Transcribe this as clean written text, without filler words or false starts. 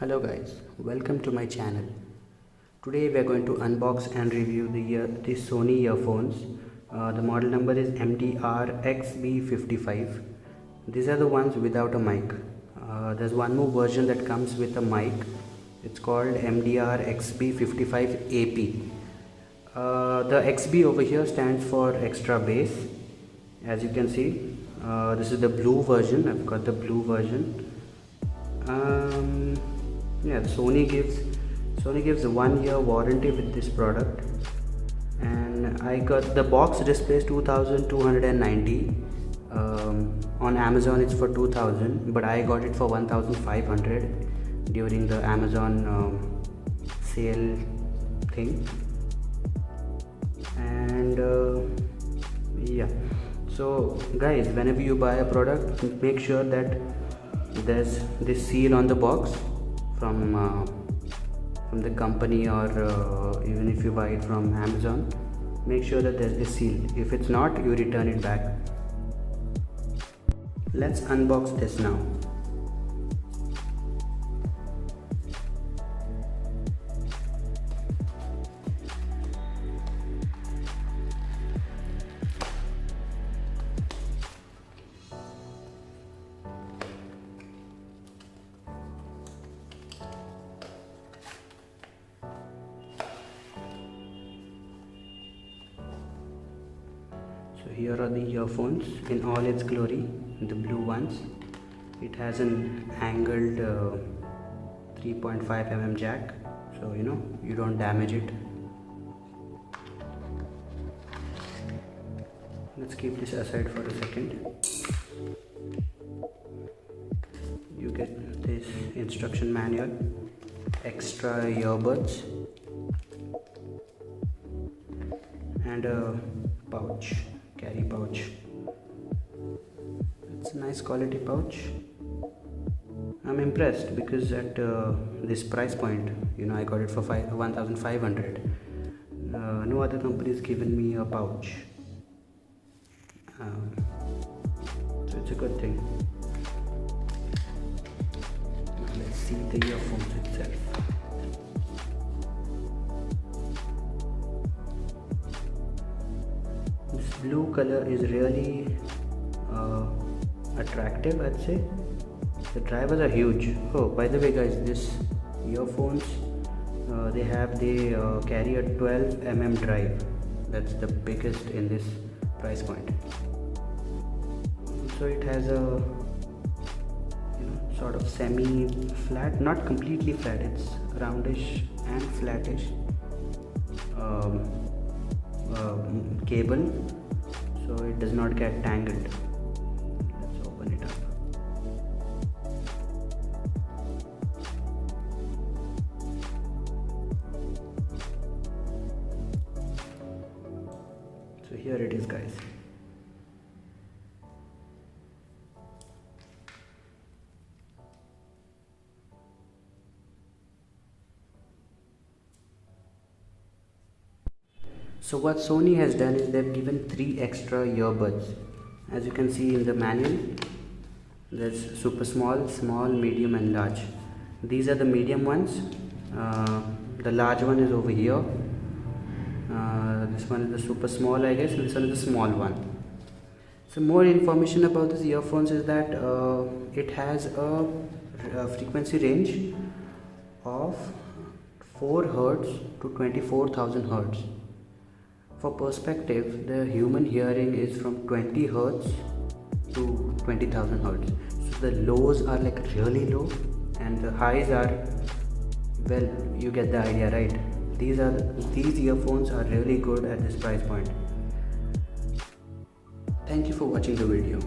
Hello guys, welcome to my channel. Today we are going to unbox and review the Sony earphones. The model number is MDR XB55. These are the ones without a mic. There's one more version that comes with a mic. It's called MDR XB55 AP. The XB over here stands for extra bass. As you can see, this is the blue version. I've got the blue version. Yeah, Sony gives a 1 year warranty with this product, and I got the box displays 2290. On Amazon it's for 2000, but I got it for 1500 during the Amazon sale thing. And yeah, so guys, whenever you buy a product, make sure that there's this seal on the box from the company, or even if you buy it from Amazon, make sure that there's this seal. If it's not, you return it back. Let's unbox this now. So here are the earphones in all its glory, the blue ones. It has an angled 3.5 mm jack, so you don't damage it. Let's keep this aside for a second. You get this instruction manual, extra earbuds, and a pouch, carry pouch. It's a nice quality pouch. I'm impressed because at this price point, I got it for 1500. No other company has given me a pouch, so it's a good thing. Now let's see the earphones itself. This blue color is really attractive, I'd say. The drivers are huge. Oh, by the way guys, this earphones, they carry a 12 mm drive. That's the biggest in this price point. So it has a sort of semi flat, not completely flat, it's roundish and flattish cable, so it does not get tangled. Let's open it up. So here it is, guys. So what Sony has done is they've given 3 extra earbuds. As you can see in the manual, there's super small, small, medium and large. These are the medium ones. The large one is over here. This one is the super small, I guess, and this one is the small one. So more information about this earphones is that it has a frequency range of 4 Hz to 24,000 Hz. For perspective, the human hearing is from 20 Hz to 20,000 Hz. So the lows are like really low, and the highs are, well, you get the idea, right? These earphones are really good at this price point. Thank you for watching the video.